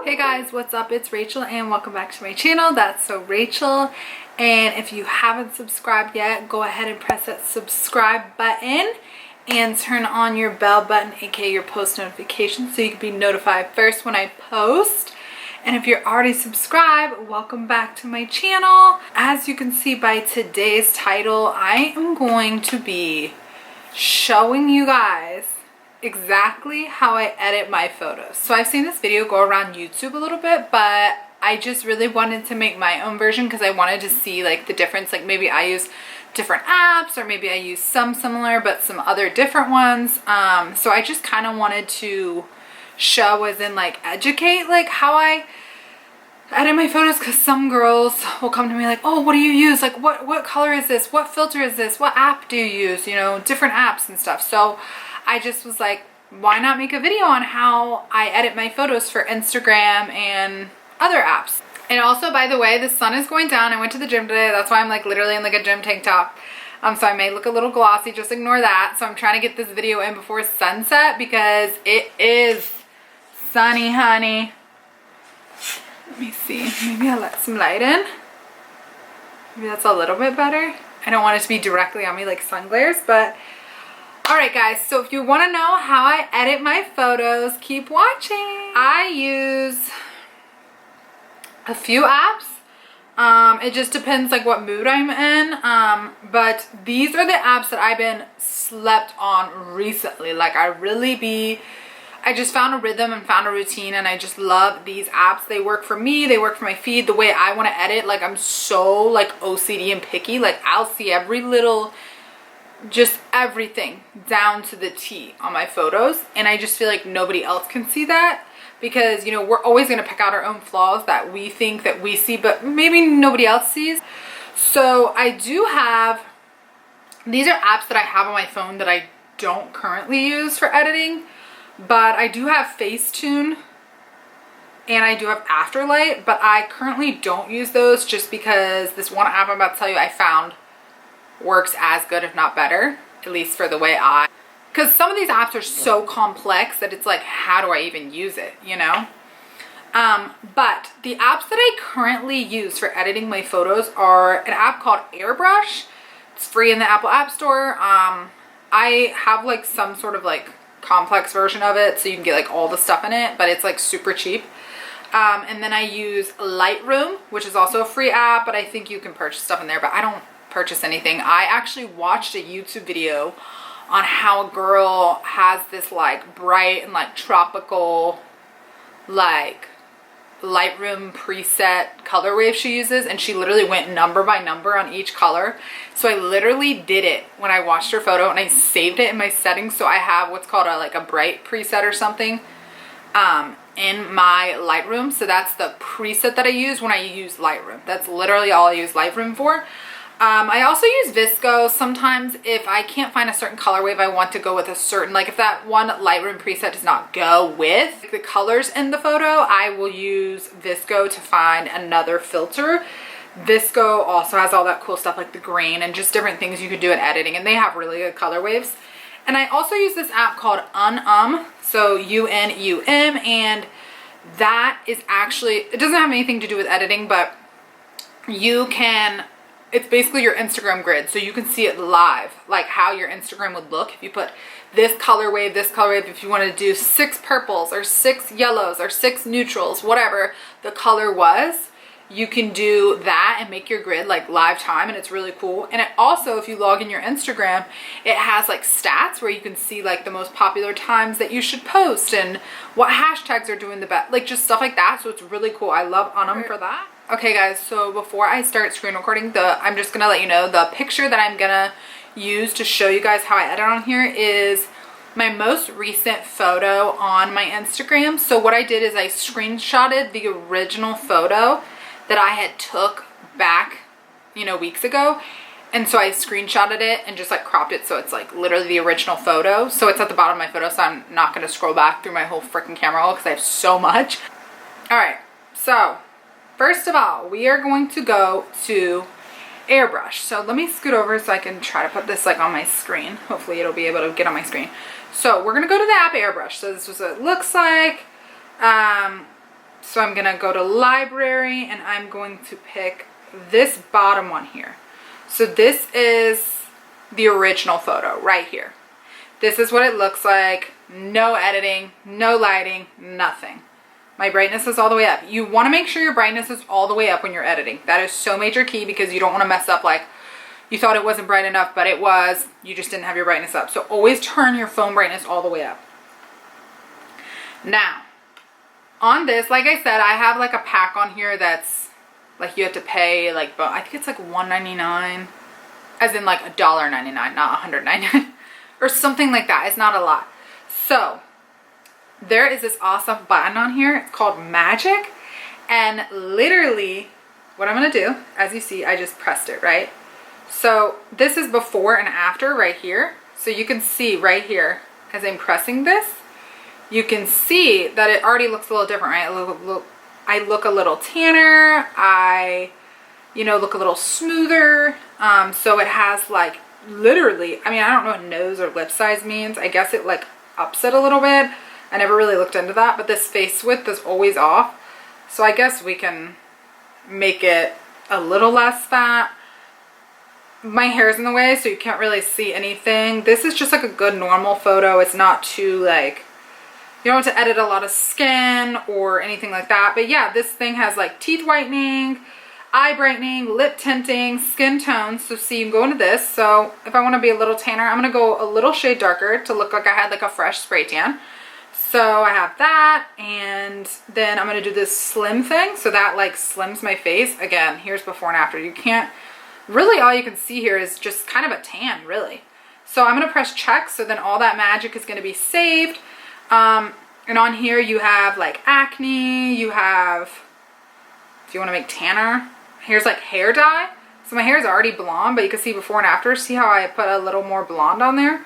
Hey guys, what's up? It's Rachel and welcome back to my channel. That's So Rachel. And if you haven't subscribed yet, go ahead and press that subscribe button and turn on your bell button, aka your post notifications, so you can be notified first when I post. And if you're already subscribed, welcome back to my channel. As you can see by today's title, I am going to be showing you guys exactly how I edit my photos. So I've seen this video go around YouTube a little bit, but I just really wanted to make my own version because I wanted to see like the difference. Like maybe I use different apps, or maybe I use some similar but some other different ones. So I just kind of wanted to show, as in like educate, like how I edit my photos, because some girls will come to me like, oh, what do you use? Like what color is this? What filter is this? What app do you use? You know, different apps and stuff. So I just was like, why not make a video on how I edit my photos for Instagram and other apps? And also, by the way, the sun is going down. I went to the gym today. That's why I'm like literally in like a gym tank top. So I may look a little glossy, just ignore that. So I'm trying to get this video in before sunset because it is sunny, honey. Let me see, maybe I'll let some light in. Maybe that's a little bit better. I don't want it to be directly on me like sun glares, but alright guys, so if you want to know how I edit my photos, keep watching. I use a few apps. It just depends like what mood I'm in. But these are the apps that I've been slept on recently. Like I just found a rhythm and found a routine, and I just love these apps. They work for me, they work for my feed, the way I want to edit. Like I'm so like OCD and picky. Like I'll see every little, just everything down to the T on my photos, and I just feel like nobody else can see that, because you know, we're always going to pick out our own flaws that we think that we see but maybe nobody else sees. So I do have, these are apps that I have on my phone that I don't currently use for editing, but I do have Facetune and I do have Afterlight, but I currently don't use those just because this one app I'm about to tell you I found works as good, if not better, at least for the way because some of these apps are so complex that it's like, how do I even use it, you know? But the apps that I currently use for editing my photos are an app called AirBrush. It's free in the Apple App Store. I have like some sort of like complex version of it, so you can get like all the stuff in it, but it's like super cheap. And then I use Lightroom, which is also a free app, but I think you can purchase stuff in there, but I don't purchase anything. I actually watched a YouTube video on how a girl has this like bright and like tropical like Lightroom preset Colorwave she uses, and she literally went number by number on each color. So I literally did it when I watched her photo, and I saved it in my settings. So I have what's called a bright preset or something in my Lightroom. So that's the preset that I use when I use Lightroom. That's literally all I use Lightroom for. I also use VSCO sometimes if I can't find a certain colorwave I want to go with a certain, like if that one Lightroom preset does not go with the colors in the photo, I will use VSCO to find another filter. VSCO also has all that cool stuff like the grain and just different things you could do in editing, and they have really good color waves. And I also use this app called UNUM, so UNUM, and that is actually, it doesn't have anything to do with editing, but you can, it's basically your Instagram grid, so you can see it live, like how your Instagram would look if you put this colorwave, if you wanted to do 6 purples or 6 yellows or 6 neutrals, whatever the color was, you can do that and make your grid like live time, and it's really cool. And it also, if you log in your Instagram, it has like stats where you can see like the most popular times that you should post and what hashtags are doing the best, like just stuff like that. So it's really cool. I love UNUM for that. Okay guys, so before I start screen recording, I'm just gonna let you know the picture that I'm gonna use to show you guys how I edit on here is my most recent photo on my Instagram. So what I did is I screenshotted the original photo that I had took back, you know, weeks ago. And so I screenshotted it and just like cropped it so it's like literally the original photo. So it's at the bottom of my photo, so I'm not gonna scroll back through my whole freaking camera roll because I have so much. All right, so first of all, we are going to go to AirBrush. So let me scoot over so I can try to put this like on my screen. Hopefully it'll be able to get on my screen. So we're gonna go to the app AirBrush. So this is what it looks like. So I'm gonna go to library and I'm going to pick this bottom one here. So this is the original photo right here. This is what it looks like. No editing, no lighting, nothing. My brightness is all the way up. You want to make sure your brightness is all the way up when you're editing. That is so major key, because you don't want to mess up like you thought it wasn't bright enough, but it was. You just didn't have your brightness up. So always turn your phone brightness all the way up. Now, on this, like I said, I have like a pack on here that's like you have to pay like, I think it's like $1.99, as in like $1.99, not $100.99 or something like that. It's not a lot. So there is this awesome button on here. It's called Magic, and literally what I'm gonna do, as you see, I just pressed it, right? So this is before and after right here. So you can see right here, as I'm pressing this, you can see that it already looks a little different, right? I look a little tanner. I, look a little smoother. So it has like literally, I mean, I don't know what nose or lip size means. I guess it like ups it a little bit. I never really looked into that, but this face width is always off. So I guess we can make it a little less fat. My hair's in the way, so you can't really see anything. This is just like a good normal photo. It's not too like, you don't have to edit a lot of skin or anything like that. But yeah, this thing has like teeth whitening, eye brightening, lip tinting, skin tone. So see, you can go into this. So if I want to be a little tanner, I'm going to go a little shade darker to look like I had like a fresh spray tan. So I have that, and then I'm going to do this slim thing. So that like slims my face. Again, here's before and after. You can't, really all you can see here is just kind of a tan, really. So I'm going to press check. So then all that magic is going to be saved. And on here you have like acne, you have, if you want to make tanner, here's like hair dye. So my hair is already blonde, but you can see before and after. See how I put a little more blonde on there?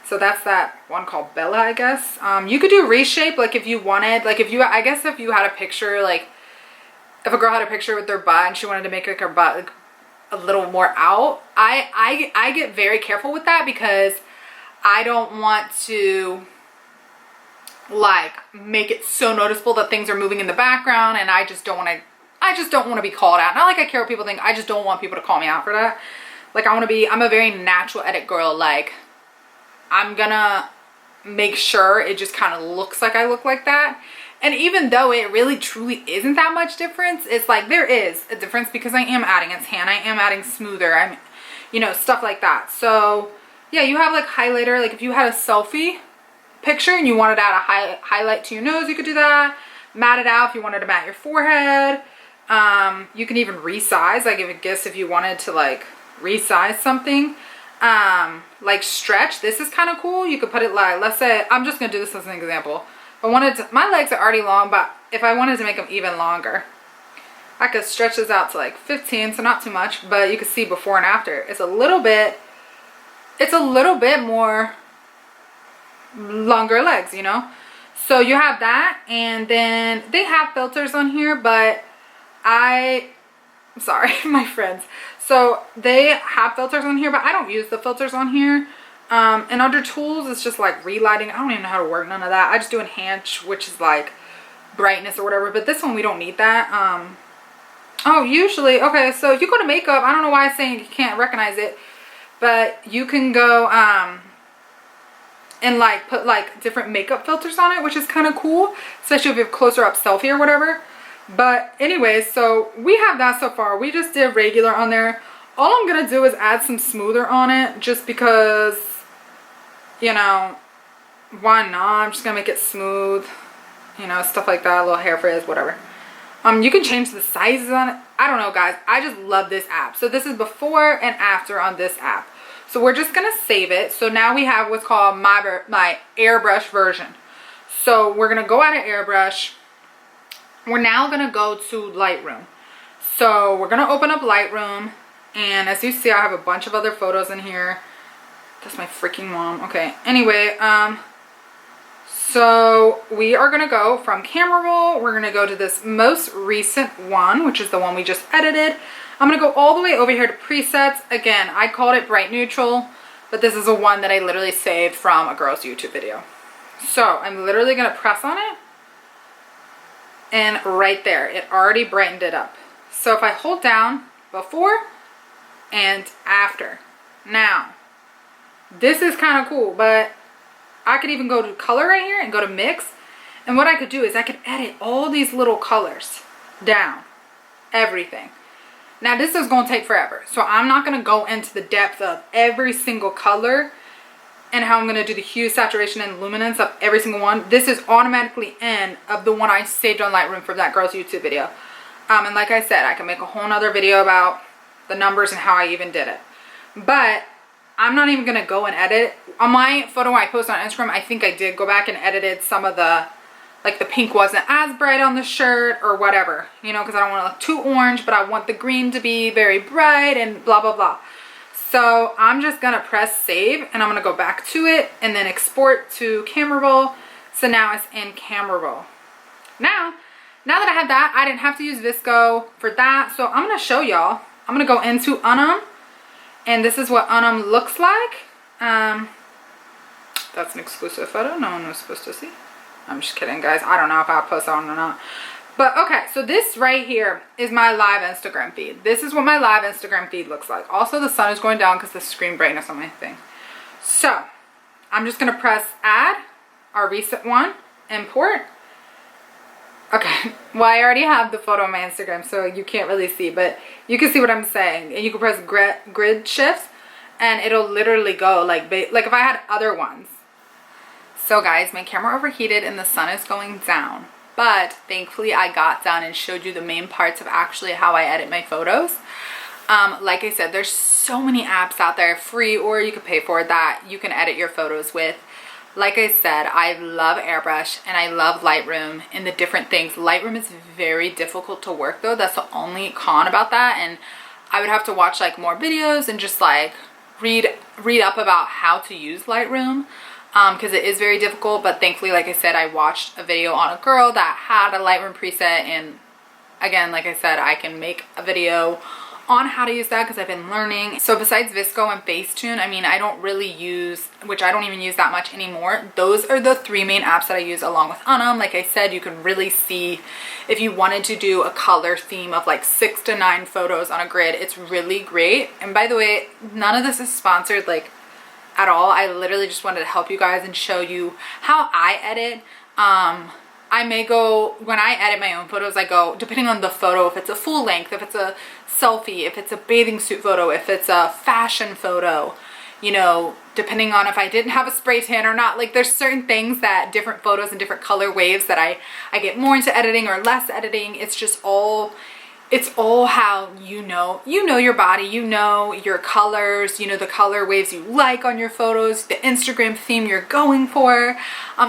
So that's that one called Bella, I guess. You could do reshape, like if you wanted, like I guess if you had a picture, like if a girl had a picture with their butt and she wanted to make like her butt like a little more out, I get very careful with that, because I don't want to like make it so noticeable that things are moving in the background, and I just don't want to be called out. Not like I care what people think. I just don't want people to call me out for that. Like I'm a very natural edit girl. Like I'm gonna make sure it just kind of looks like I look like that. And even though it really truly isn't that much difference, it's like there is a difference, because I am adding a tan, I am adding smoother, I'm, stuff like that. So yeah, you have like highlighter. Like if you had a selfie picture and you wanted to add a highlight to your nose, you could do that. Matte it out if you wanted to matte your forehead. You can even resize, like if you wanted to like resize something. Like stretch, this is kind of cool. You could put it like, let's say, I'm just gonna do this as an example. If I wanted to, my legs are already long, but if I wanted to make them even longer, I could stretch this out to like 15, so not too much, but you can see before and after. It's a little bit more longer legs, So you have that, and then they have filters on here, but I'm sorry, my friends. So they have filters on here, but I don't use the filters on here. And under tools, it's just like relighting. I don't even know how to work none of that. I just do enhance, which is like brightness or whatever, but this one we don't need that. Oh, usually, okay, so if you go to makeup, I don't know why I'm saying you can't recognize it, but you can go and like put like different makeup filters on it, which is kind of cool, especially if you have closer up selfie or whatever. But anyways, so we have that so far. We just did regular on there. All I'm gonna do is add some smoother on it, just because, why not? I'm just gonna make it smooth, stuff like that, a little hair frizz, whatever. You can change the sizes on it. I don't know, guys. I just love this app. So this is before and after on this app. So we're just gonna save it. So now we have what's called my AirBrush version. So we're gonna go out of AirBrush. We're now gonna go to Lightroom. So we're gonna open up Lightroom, and as you see, I have a bunch of other photos in here. That's my freaking mom. Okay, anyway, so we are gonna go from camera roll. We're gonna go to this most recent one, which is the one we just edited. I'm gonna go all the way over here to presets. Again, I called it bright neutral, but this is a one that I literally saved from a girl's YouTube video. So I'm literally gonna press on it. and right there, it already brightened it up. So if I hold down before and after. Now, this is kind of cool, but I could even go to color right here and go to mix. And what I could do is I could edit all these little colors down, everything. Now this is going to take forever, so I'm not going to go into the depth of every single color and how I'm going to do the hue, saturation, and luminance of every single one. This is automatically in of the one I saved on Lightroom for that girl's YouTube video. And like I said, I can make a whole nother video about the numbers and how I even did it. But I'm not even going to go and edit. On my photo I posted on Instagram, I think I did go back and edited some of the, like the pink wasn't as bright on the shirt or whatever, you know, because I don't want to look too orange, but I want the green to be very bright and blah, blah, blah. So I'm just going to press save and I'm going to go back to it and then export to camera roll. So now it's in camera roll. Now that I have that, I didn't have to use VSCO for that. So I'm going to show y'all. I'm going to go into UNUM and this is what UNUM looks like. That's an exclusive photo. No one was supposed to see. I'm just kidding, guys. I don't know if I'll post that one or not. But okay, so this right here is my live Instagram feed. This is what my live Instagram feed looks like. Also, the sun is going down because the screen brightness on my thing. So I'm just going to press add our recent one, import. Okay, well, I already have the photo on my Instagram, so you can't really see, but you can see what I'm saying. And you can press grid shifts and it'll literally go like if I had other ones. So guys, my camera overheated and the sun is going down, but thankfully I got down and showed you the main parts of actually how I edit my photos. Like I said, there's so many apps out there, free or you could pay for, that you can edit your photos with. Like I said, I love AirBrush and I love Lightroom and the different things. Lightroom is very difficult to work though. That's the only con about that. And I would have to watch like more videos and just like read up about how to use Lightroom. Because it is very difficult, but thankfully, like I said, I watched a video on a girl that had a Lightroom preset, and again, like I said, I can make a video on how to use that because I've been learning. So besides VSCO and Facetune, I mean, I don't really use, which I don't even use that much anymore. Those are the three main apps that I use along with UNUM. Like I said, you can really see if you wanted to do a color theme of like 6 to 9 photos on a grid, it's really great. And by the way, none of this is sponsored, like, at all. I literally just wanted to help you guys and show you how I edit. I may go, when I edit my own photos, I go, depending on the photo, if it's a full length, if it's a selfie, if it's a bathing suit photo, if it's a fashion photo, you know, depending on if I didn't have a spray tan or not. Like there's certain things that different photos and different color waves that I get more into editing or less editing. It's just all, it's all how you know your body, you know your colors, you know the color waves you like on your photos, the Instagram theme you're going for.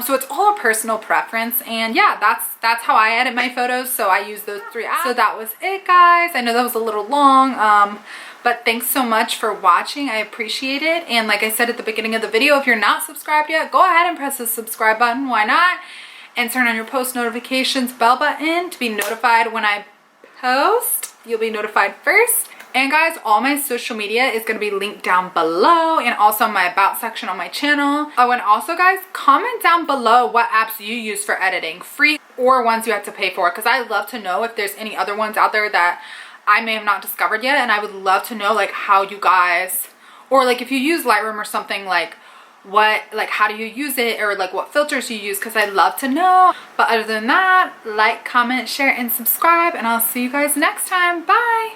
So it's all a personal preference, and yeah, that's how I edit my photos. So I use those three apps. So that was it, guys. I know that was a little long, but thanks so much for watching. I appreciate it. And like I said at the beginning of the video, if you're not subscribed yet, go ahead and press the subscribe button. Why not? And turn on your post notifications bell button to be notified when I post. You'll be notified first. And guys, all my social media is going to be linked down below, and also my about section on my channel. Oh, and also guys, comment down below what apps you use for editing, free or ones you have to pay for, because I love to know if there's any other ones out there that I may have not discovered yet, and I would love to know like how you guys, or like if you use Lightroom or something, like how do you use it, or like what filters you use, because I'd love to know. But other than that, like, comment, share, and subscribe, and I'll see you guys next time. Bye.